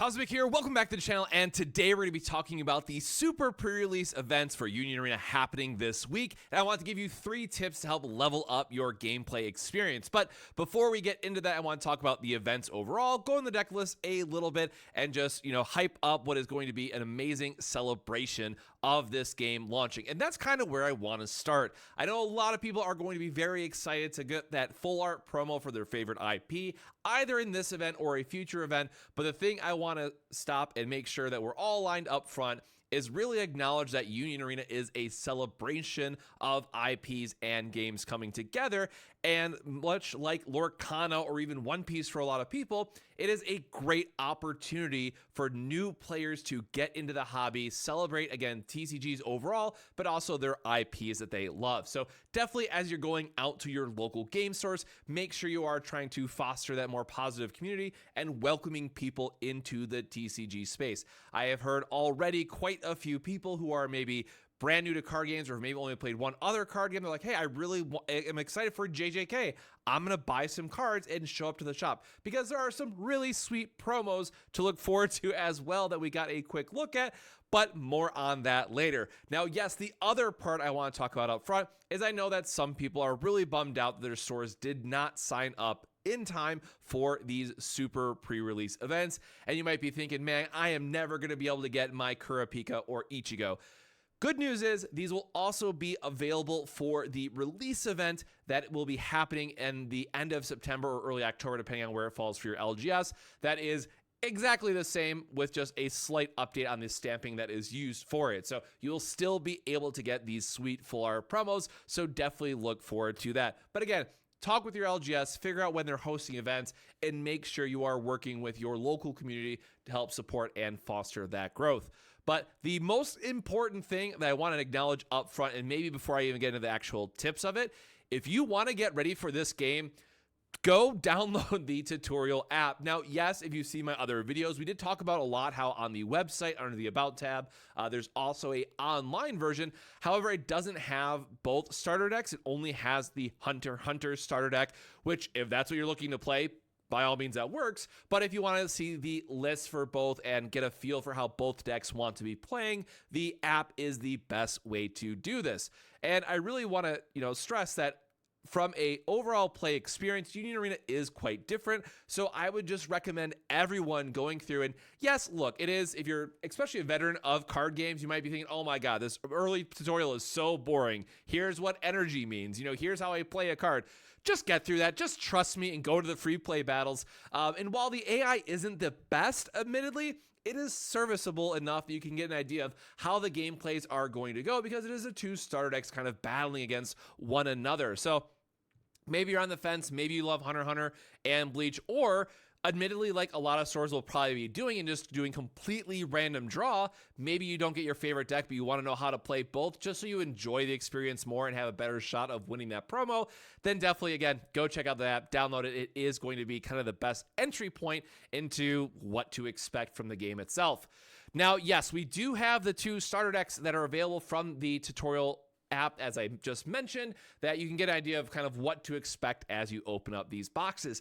Cosmic here, welcome back to the channel, and today we're going to be talking about the super pre-release events for Union Arena happening this week, and I want to give you 3 tips to help level up your gameplay experience. But before we get into that, I want to talk about the events overall, go in the deck list a little bit, and just, hype up what is going to be an amazing celebration of this game launching. And that's kind of where I want to start. I know a lot of people are going to be very excited to get that full art promo for their favorite IP, either in this event or a future event, but the thing I want to stop and make sure that we're all lined up front is really acknowledge that Union Arena is a celebration of IPs and games coming together, and much like Lorcana or even One Piece for a lot of people, it is a great opportunity for new players to get into the hobby, celebrate, again, TCGs overall, but also their IPs that they love. So definitely as you're going out to your local game stores, make sure you are trying to foster that more positive community and welcoming people into the TCG space. I have heard already quite a few people who are maybe brand new to card games or maybe only played one other card game. They're like, hey, I really am excited for JJK. I'm going to buy some cards and show up to the shop because there are some really sweet promos to look forward to as well that we got a quick look at, but more on that later. Now, yes, the other part I want to talk about up front is I know that some people are really bummed out that their stores did not sign up in time for these super pre-release events. And you might be thinking, man, I am never going to be able to get my Kurapika or Ichigo. Good news is these will also be available for the release event that will be happening in the end of September or early October, depending on where it falls for your LGS. That is exactly the same with just a slight update on the stamping that is used for it. So you'll still be able to get these sweet full art promos. So definitely look forward to that. But again, talk with your LGS, figure out when they're hosting events, and make sure you are working with your local community to help support and foster that growth. But the most important thing that I want to acknowledge up front, and maybe before I even get into the actual tips of it, if you want to get ready for this game, go download the tutorial app. Now, yes, if you see my other videos, we did talk about a lot how on the website under the About tab, there's also a online version. However, it doesn't have both starter decks. It only has the Hunter x Hunter starter deck, which if that's what you're looking to play, by all means that works. But if you want to see the list for both and get a feel for how both decks want to be playing, the app is the best way to do this. And I really want to, stress that from a overall play experience, Union Arena is quite different. So I would just recommend everyone going through, and yes, look, it is, if you're especially a veteran of card games, you might be thinking, oh my God, this early tutorial is so boring. Here's what energy means. Here's how I play a card. Just get through that. Just trust me and go to the free play battles. And while the AI isn't the best, admittedly, it is serviceable enough that you can get an idea of how the gameplays are going to go because it is a 2 starter decks kind of battling against one another. So maybe you're on the fence. Maybe you love Hunter x Hunter and Bleach, or admittedly, like a lot of stores will probably be doing and just doing completely random draw. Maybe you don't get your favorite deck, but you want to know how to play both just so you enjoy the experience more and have a better shot of winning that promo. Then definitely, again, go check out the app, download it. It is going to be kind of the best entry point into what to expect from the game itself. Now, yes, we do have the 2 starter decks that are available from the tutorial app, as I just mentioned, that you can get an idea of kind of what to expect as you open up these boxes.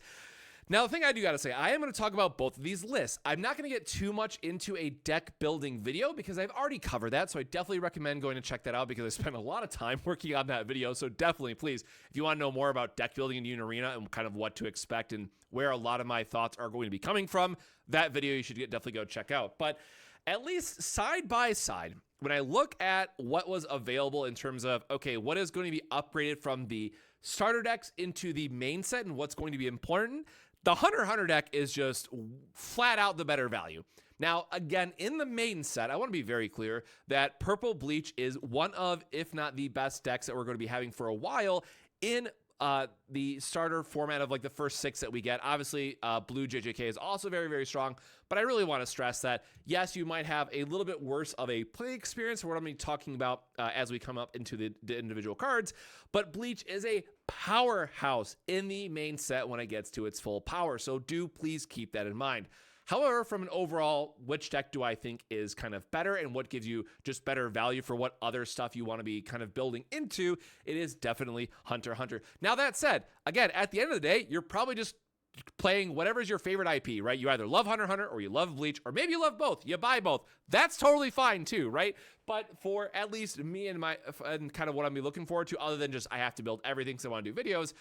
Now, the thing I do got to say, I am going to talk about both of these lists. I'm not going to get too much into a deck building video because I've already covered that, so I definitely recommend going to check that out because I spent a lot of time working on that video. So definitely, please, if you want to know more about deck building in Union Arena and kind of what to expect and where a lot of my thoughts are going to be coming from, that video you should definitely go check out. But at least side by side, when I look at what was available in terms of, okay, what is going to be upgraded from the starter decks into the main set and what's going to be important, the Hunter x Hunter deck is just flat out the better value. Now, again, in the main set, I want to be very clear that Purple Bleach is one of, if not the best decks that we're going to be having for a while in the starter format of like the first 6 that we get. Obviously, Blue JJK is also very, very strong, but I really want to stress that, yes, you might have a little bit worse of a play experience for what I'm going to be talking about as we come up into the individual cards, but Bleach is a powerhouse in the main set when it gets to its full power, so do please keep that in mind. However, from an overall, which deck do I think is kind of better and what gives you just better value for what other stuff you want to be kind of building into, it is definitely Hunter x Hunter. Now, that said, again, at the end of the day, you're probably just playing whatever's your favorite IP, right? You either love Hunter x Hunter or you love Bleach, or maybe you love both. You buy both. That's totally fine too, right? But for at least me and kind of what I'm looking forward to, other than just I have to build everything because I want to do videos,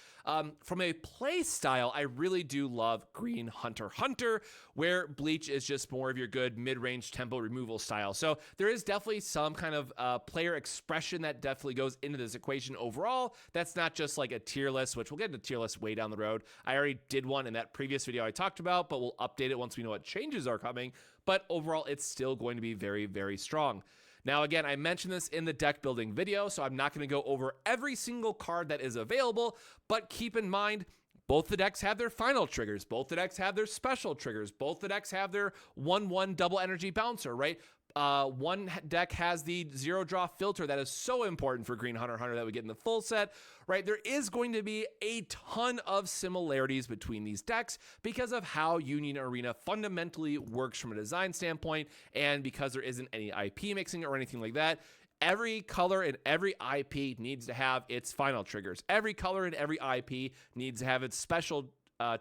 from a play style, I really do love Green Hunter x Hunter, where Bleach is just more of your good mid-range tempo removal style. So there is definitely some kind of player expression that definitely goes into this equation overall. That's not just like a tier list, which we'll get into tier list way down the road. I already did one in that previous video I talked about, but we'll update it once we know what changes are coming. But overall, it's still going to be very, very strong. Now, again, I mentioned this in the deck building video, so I'm not going to go over every single card that is available, but keep in mind, both the decks have their final triggers. Both the decks have their special triggers. Both the decks have their 1/1 double energy bouncer, right? One deck has the zero draw filter that is so important for Green Hunter x Hunter that we get in the full set, right? There is going to be a ton of similarities between these decks because of how Union Arena fundamentally works from a design standpoint, and because there isn't any IP mixing or anything like that. Every color and every IP needs to have its final triggers. Every color and every IP needs to have its special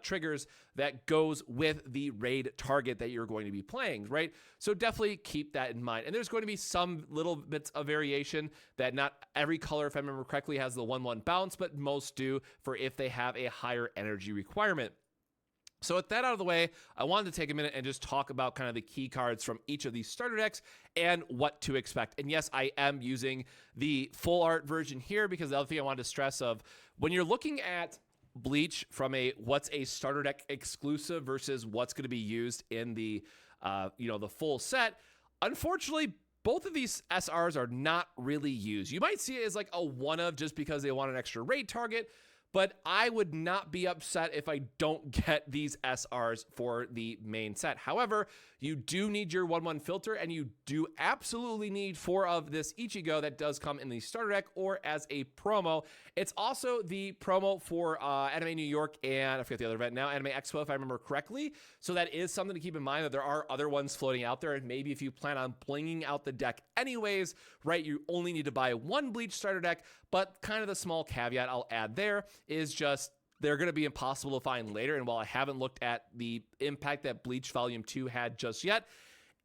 triggers that goes with the raid target that you're going to be playing, right? So definitely keep that in mind. And there's going to be some little bits of variation that not every color, if I remember correctly, has the 1/1 bounce, but most do for if they have a higher energy requirement. So with that out of the way, I wanted to take a minute and just talk about kind of the key cards from each of these starter decks and what to expect. And yes, I am using the full art version here because the other thing I wanted to stress of when you're looking at Bleach from what's a starter deck exclusive versus what's going to be used in the the full set, unfortunately both of these SRs are not really used. You might see it as like a one of just because they want an extra raid target, but I would not be upset if I don't get these SRs for the main set. However, you do need your 1/1 filter, and you do absolutely need 4 of this Ichigo that does come in the starter deck or as a promo. It's also the promo for Anime New York and I forget the other event now, Anime Expo, if I remember correctly. So that is something to keep in mind, that there are other ones floating out there, and maybe if you plan on blinging out the deck anyways, right, you only need to buy 1 Bleach starter deck. But kind of the small caveat I'll add there is just they're going to be impossible to find later. And while I haven't looked at the impact that Bleach Volume 2 had just yet,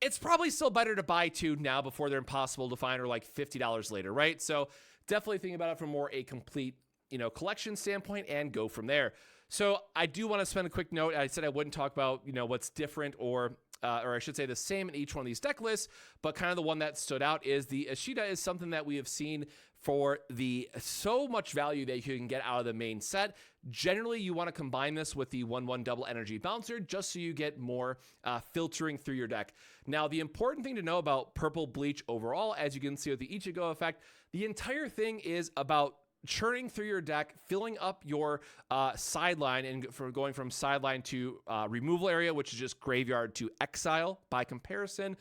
it's probably still better to buy 2 now before they're impossible to find or like $50 later, right? So definitely think about it from more a complete, collection standpoint and go from there. So I do want to spend a quick note. I said I wouldn't talk about, what's different or I should say the same in each one of these deck lists, but kind of the one that stood out is the Ashita is something that we have seen for the so much value that you can get out of the main set. Generally, you want to combine this with the 1/1 double energy bouncer just so you get more filtering through your deck. Now, the important thing to know about Purple Bleach overall, as you can see with the Ichigo effect, the entire thing is about churning through your deck, filling up your sideline, and going from sideline to removal area, which is just graveyard to exile by comparison,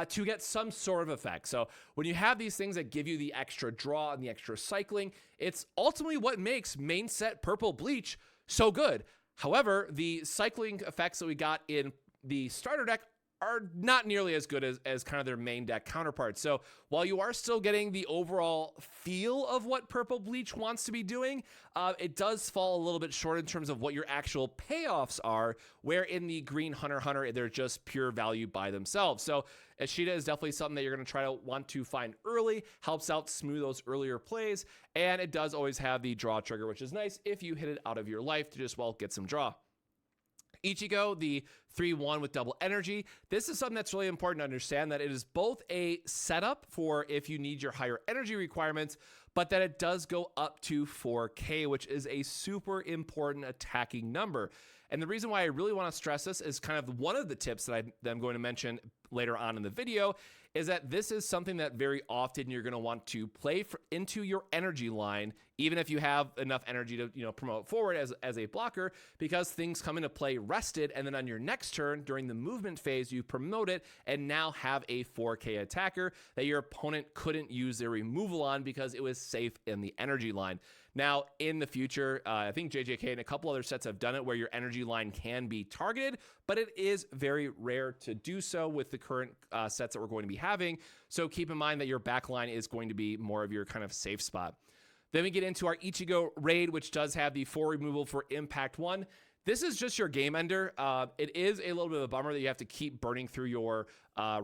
to get some sort of effect. So when you have these things that give you the extra draw and the extra cycling, it's ultimately what makes main set Purple Bleach so good. However, the cycling effects that we got in the starter deck are not nearly as good as kind of their main deck counterparts. So while you are still getting the overall feel of what Purple Bleach wants to be doing, it does fall a little bit short in terms of what your actual payoffs are, where in the Green Hunter x Hunter, they're just pure value by themselves. So Ashita is definitely something that you're going to try to want to find early, helps out smooth those earlier plays, and it does always have the draw trigger, which is nice if you hit it out of your life to just, get some draw. Ichigo, the 3/1 with double energy. This is something that's really important to understand, that it is both a setup for if you need your higher energy requirements, but that it does go up to 4K, which is a super important attacking number. And the reason why I really want to stress this is kind of one of the tips that I'm going to mention later on in the video, is that this is something that very often you're going to want to play into your energy line, even if you have enough energy to promote forward as a blocker, because things come into play rested, and then on your next turn during the movement phase you promote it and now have a 4K attacker that your opponent couldn't use their removal on because it was safe in the energy line. Now, in the future, I think JJK and a couple other sets have done it where your energy line can be targeted, but it is very rare to do so with the current sets that we're going to be having. So keep in mind that your backline is going to be more of your kind of safe spot. Then we get into our Ichigo raid, which does have the 4 removal for Impact 1. this is just your game ender. It is a little bit of a bummer that you have to keep burning through your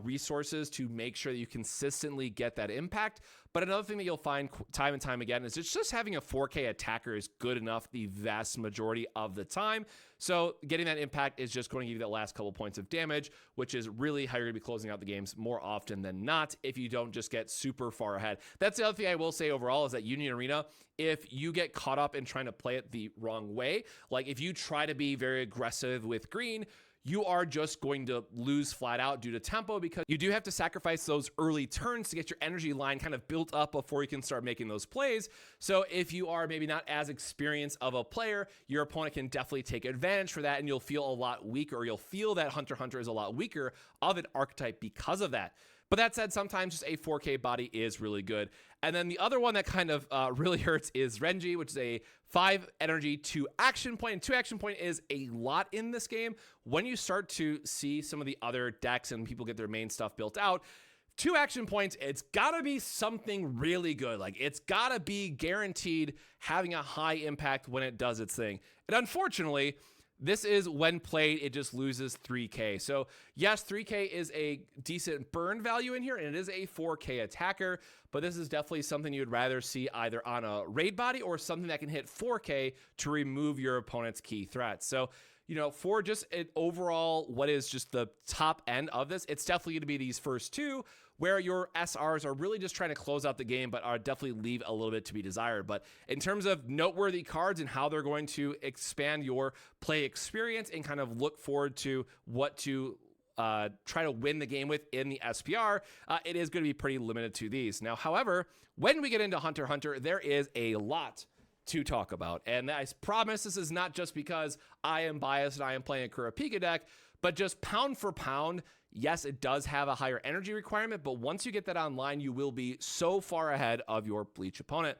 resources to make sure that you consistently get that impact. But another thing that you'll find time and time again is it's just having a 4K attacker is good enough the vast majority of the time. So getting that impact is just going to give you that last couple points of damage, which is really how you're going to be closing out the games more often than not if you don't just get super far ahead. That's the other thing I will say overall is that Union Arena, if you get caught up in trying to play it the wrong way, like if you try to be very aggressive with green, you are just going to lose flat out due to tempo, because you do have to sacrifice those early turns to get your energy line kind of built up before you can start making those plays. So if you are maybe not as experienced of a player, your opponent can definitely take advantage for that, and you'll feel a lot weaker, or you'll feel that Hunter x Hunter is a lot weaker of an archetype because of that. But that said, sometimes just a 4K body is really good. And then the other one that kind of really hurts is Renji, which is a 5 energy, 2 action point. And 2 action point is a lot in this game. When you start to see some of the other decks and people get their main stuff built out, 2 action points, it's gotta be something really good. Like, it's gotta be guaranteed having a high impact when it does its thing. And unfortunately, this is when played, it just loses 3K. So yes, 3K is a decent burn value in here, and it is a 4K attacker, but this is definitely something you'd rather see either on a raid body or something that can hit 4K to remove your opponent's key threats. So, you know, for just an overall, what is just the top end of this, it's definitely going to be these first two, where your SRs are really just trying to close out the game, but are definitely leave a little bit to be desired. But in terms of noteworthy cards and how they're going to expand your play experience and kind of look forward to what to try to win the game with in the SPR, it is going to be pretty limited to these. Now, however, when we get into Hunter x Hunter, there is a lot to talk about. And I promise this is not just because I am biased and I am playing a Kurapika deck, but just pound for pound, yes, it does have a higher energy requirement, but once you get that online, you will be so far ahead of your Bleach opponent.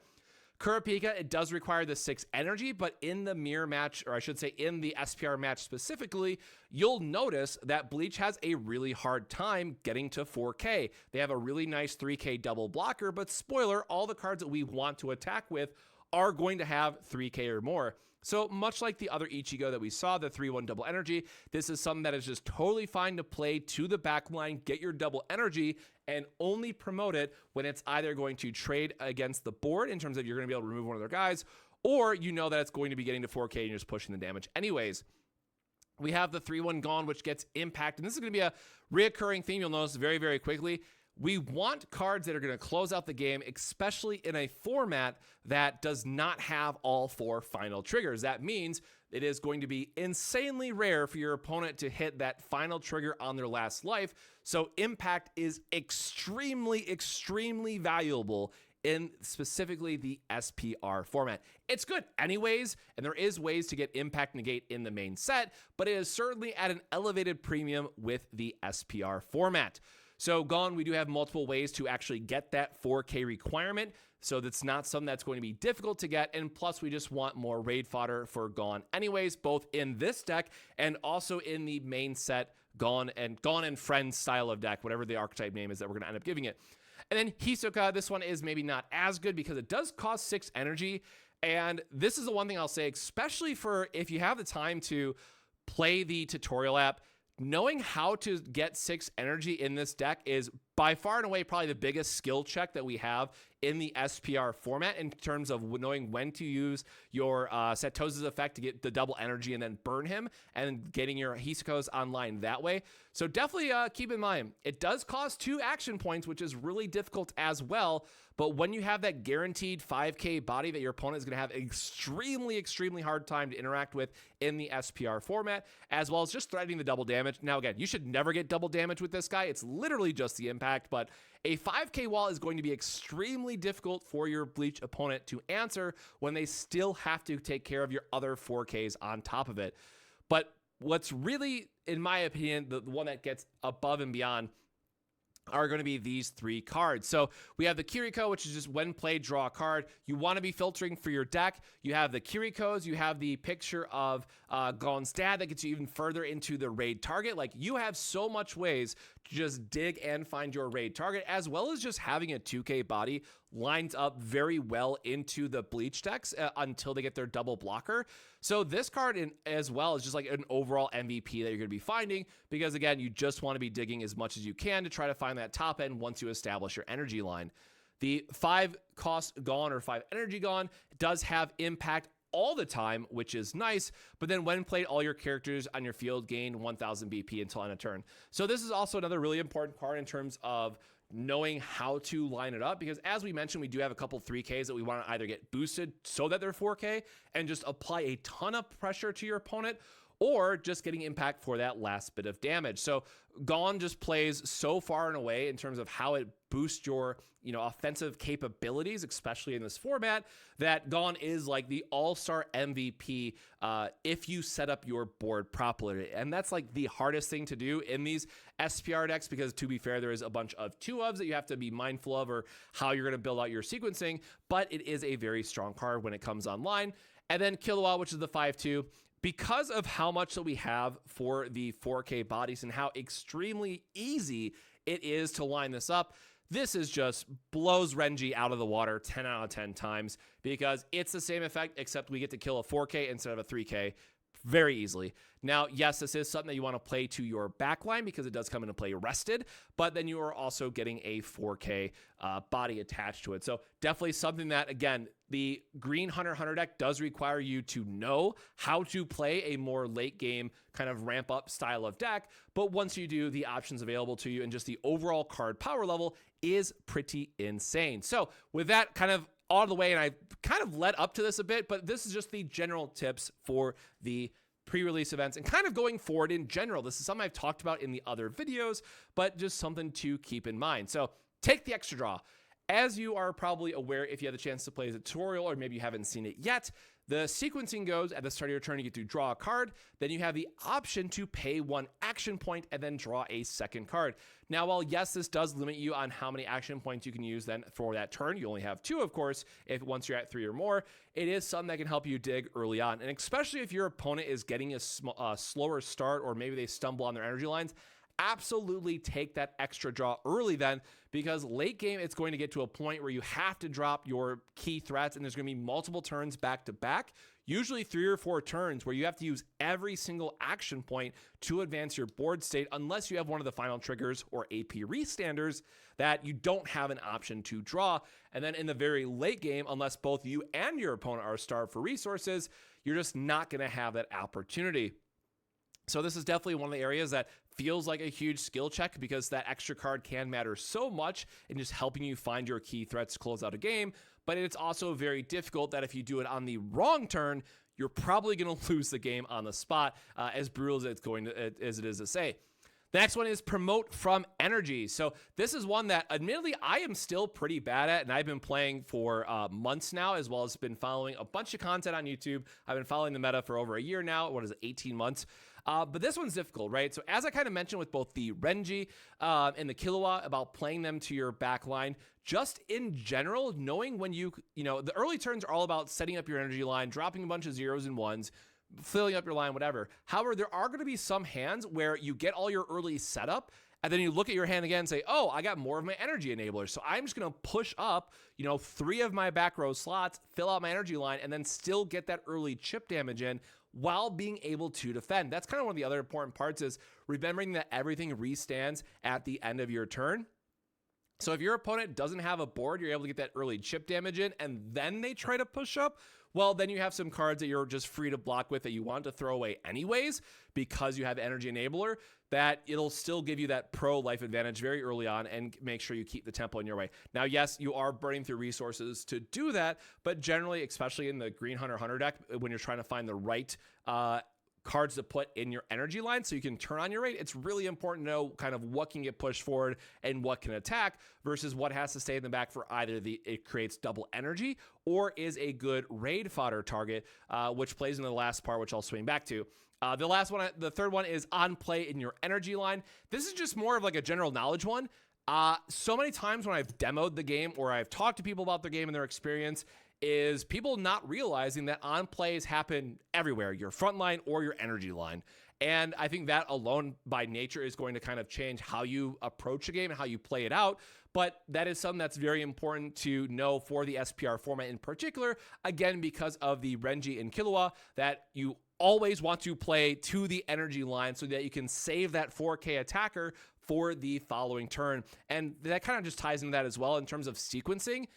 Kurapika, it does require the 6 energy, but in the mirror match, or I should say in the SPR match specifically, you'll notice that Bleach has a really hard time getting to 4K. They have a really nice 3K double blocker, but spoiler, all the cards that we want to attack with are going to have 3K or more. So much like the other Ichigo that we saw, the 3-1 double energy, this is something that is just totally fine to play to the back line, get your double energy, and only promote it when it's either going to trade against the board in terms of you're going to be able to remove one of their guys, or you know that it's going to be getting to 4K and you're just pushing the damage anyways. We have the 3-1 Gone, which gets impact, and this is going to be a reoccurring theme you'll notice very, very quickly. We want cards that are going to close out the game, especially in a format that does not have all 4 final triggers. That means it is going to be insanely rare for your opponent to hit that final trigger on their last life. So impact is extremely, extremely valuable in specifically the SPR format. It's good anyways, and there is ways to get impact negate in the main set, but it is certainly at an elevated premium with the SPR format. So Gone, we do have multiple ways to actually get that 4K requirement. So that's not something that's going to be difficult to get. And plus, we just want more raid fodder for Gone anyways, both in this deck and also in the main set Gone and Friends style of deck, whatever the archetype name is that we're going to end up giving it. And then Hisoka, this one is maybe not as good because it does cost 6 energy. And this is the one thing I'll say, especially for if you have the time to play the tutorial app, knowing how to get 6 energy in this deck is by far and away probably the biggest skill check that we have in the SPR format in terms of knowing when to use your Setosa's effect to get the double energy and then burn him and getting your Hisokos online that way. So definitely keep in mind, it does cost 2 action points, which is really difficult as well. But when you have that guaranteed 5K body that your opponent is going to have extremely, extremely hard time to interact with in the SPR format, as well as just threatening the double damage. Now, again, you should never get double damage with this guy. It's literally just the impact, but a 5K wall is going to be extremely difficult for your Bleach opponent to answer when they still have to take care of your other 4Ks on top of it. But what's really, in my opinion, the one that gets above and beyond are going to be these 3 cards. So we have the Kiriko, which is just when played, draw a card. You want to be filtering for your deck. You have the Kirikos. You have the picture of Gon's dad that gets you even further into the raid target. Like, you have so much ways to just dig and find your raid target, as well as just having a 2K body lines up very well into the Bleach decks until they get their double blocker. So this card as well is just like an overall MVP that you're going to be finding, because again, you just want to be digging as much as you can to try to find that top end once you establish your energy line. The 5 cost gone or 5 energy gone does have impact all the time, which is nice, but then when played, all your characters on your field gain 1000 BP until end of turn. So this is also another really important card in terms of knowing how to line it up, because as we mentioned, we do have a couple 3Ks that we want to either get boosted so that they're 4K and just apply a ton of pressure to your opponent, or just getting impact for that last bit of damage. So Gone just plays so far and away in terms of how it boosts your, offensive capabilities, especially in this format, that Gone is like the all-star MVP if you set up your board properly. And that's like the hardest thing to do in these SPR decks, because to be fair, there is a bunch of 2-ofs that you have to be mindful of, or how you're going to build out your sequencing, but it is a very strong card when it comes online. And then Kilowatt, which is the 5/2. Because of how much that we have for the 4K bodies and how extremely easy it is to line this up, this is just blows Renji out of the water 10 out of 10 times, because it's the same effect, except we get to kill a 4K instead of a 3K very easily. Now, yes, this is something that you want to play to your backline, because it does come into play rested, but then you are also getting a 4K body attached to it. So definitely something that, again, the Green Hunter deck does require you to know how to play a more late game kind of ramp up style of deck. But once you do, the options available to you and just the overall card power level is pretty insane. So with that kind of out of the way, and I kind of led up to this a bit, but this is just the general tips for the pre-release events and kind of going forward in general. This is something I've talked about in the other videos, but just something to keep in mind. So take the extra draw. As you are probably aware, if you had the chance to play the tutorial, or maybe you haven't seen it yet, the sequencing goes at the start of your turn, you get to draw a card. Then you have the option to pay 1 action point and then draw a second card. Now, while yes, this does limit you on how many action points you can use then for that turn, you only have 2, of course, once you're at 3 or more, it is something that can help you dig early on. And especially if your opponent is getting a slower start, or maybe they stumble on their energy lines, absolutely take that extra draw early then, because late game it's going to get to a point where you have to drop your key threats, and there's going to be multiple turns back to back, usually 3 or 4 turns, where you have to use every single action point to advance your board state, unless you have one of the final triggers or AP restanders that you don't have an option to draw. And then in the very late game, unless both you and your opponent are starved for resources, you're just not going to have that opportunity. So this is definitely one of the areas that feels like a huge skill check, because that extra card can matter so much in just helping you find your key threats to close out a game. But it's also very difficult that if you do it on the wrong turn, you're probably going to lose the game on the spot, as brutal as it is to say. The next one is promote from energy. So this is one that admittedly I am still pretty bad at, and I've been playing for months now, as well as been following a bunch of content on YouTube. I've been following the meta for over a year now. 18 months? But this one's difficult, right? So as I kind of mentioned with both the Renji and the Kilowatt about playing them to your back line, just in general, knowing when the early turns are all about setting up your energy line, dropping a bunch of 0s and 1s, filling up your line, whatever. However, there are going to be some hands where you get all your early setup, and then you look at your hand again and say, oh, I got more of my energy enablers, so I'm just going to push up, 3 of my back row slots, fill out my energy line, and then still get that early chip damage in while being able to defend. That's kind of one of the other important parts, is remembering that everything restands at the end of your turn. So if your opponent doesn't have a board, you're able to get that early chip damage in, and then they try to push up, well, then you have some cards that you're just free to block with that you want to throw away anyways, because you have Energy Enabler, that it'll still give you that pro life advantage very early on and make sure you keep the tempo in your way. Now, yes, you are burning through resources to do that, but generally, especially in the Green Hunter deck, when you're trying to find the right cards to put in your energy line so you can turn on your raid, it's really important to know kind of what can get pushed forward and what can attack versus what has to stay in the back for either it creates double energy or is a good raid fodder target, which plays into the last part, which I'll swing back to. The third one is on play in your energy line. This is just more of like a general knowledge one. So many times when I've demoed the game or I've talked to people about their game and their experience, is people not realizing that on plays happen everywhere, your front line or your energy line. And I think that alone by nature is going to kind of change how you approach a game and how you play it out. But that is something that's very important to know for the SPR format in particular, again, because of the Renji and Killua, that you always want to play to the energy line so that you can save that 4K attacker for the following turn. And that kind of just ties into that as well in terms of sequencing.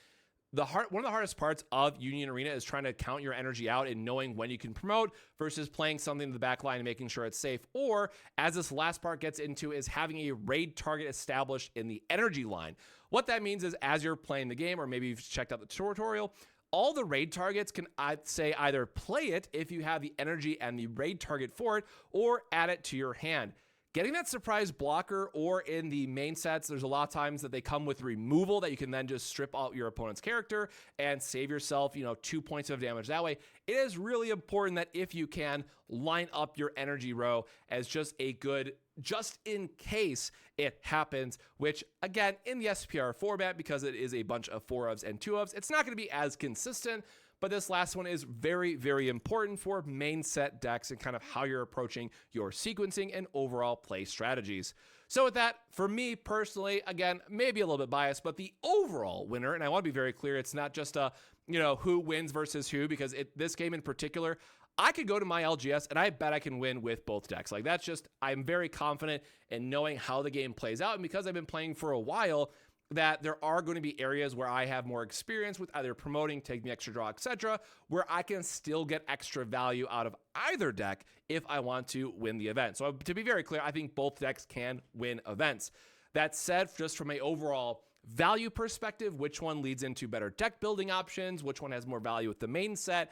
One of the hardest parts of Union Arena is trying to count your energy out and knowing when you can promote versus playing something in the back line and making sure it's safe. Or, as this last part gets into, is having a raid target established in the energy line. What that means is as you're playing the game, or maybe you've checked out the tutorial, all the raid targets can, I'd say, either play it if you have the energy and the raid target for it, or add it to your hand. Getting that surprise blocker, or in the main sets, there's a lot of times that they come with removal that you can then just strip out your opponent's character and save yourself, 2 points of damage that way. It is really important that if you can, line up your energy row as just a good, just in case it happens, which again, in the SPR format, because it is a bunch of 4-ofs and 2-ofs, it's not going to be as consistent. But this last one is very, very important for main set decks and kind of how you're approaching your sequencing and overall play strategies. So with that, for me personally, again, maybe a little bit biased, but the overall winner, and I want to be very clear, it's not just a, who wins versus who, because this game in particular, I could go to my LGS and I bet I can win with both decks. Like that's just, I'm very confident in knowing how the game plays out. And because I've been playing for a while, that there are going to be areas where I have more experience with either promoting, taking the extra draw, etc., where I can still get extra value out of either deck if I want to win the event. So to be very clear, I think both decks can win events. That said, just from an overall value perspective, which one leads into better deck building options, which one has more value with the main set,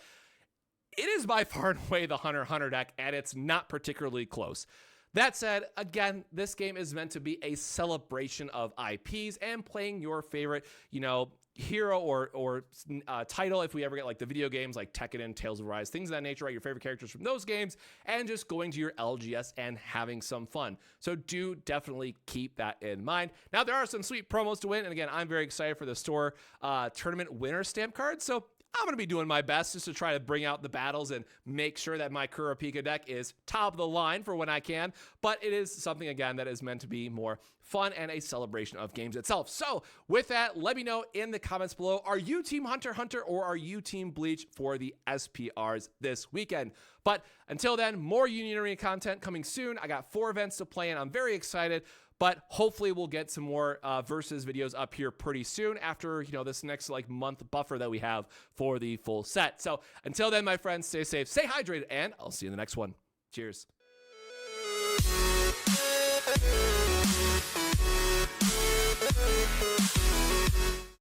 it is by far and away the Hunter deck, and it's not particularly close. That said, again, this game is meant to be a celebration of IPs and playing your favorite, hero or title. If we ever get like the video games like Tekken and Tales of Arise, things of that nature, right? Your favorite characters from those games, and just going to your LGS and having some fun. So do definitely keep that in mind. Now, there are some sweet promos to win. And again, I'm very excited for the store tournament winner stamp cards. So I'm going to be doing my best just to try to bring out the battles and make sure that my Kurapika deck is top of the line for when I can. But it is something, again, that is meant to be more fun and a celebration of games itself. So with that, let me know in the comments below, are you Team Hunter or are you Team Bleach for the SPRs this weekend? But until then, more Union Arena content coming soon. I got 4 events to play in. I'm very excited. But hopefully we'll get some more versus videos up here pretty soon after, this next month buffer that we have for the full set. So until then, my friends, stay safe, stay hydrated, and I'll see you in the next one. Cheers.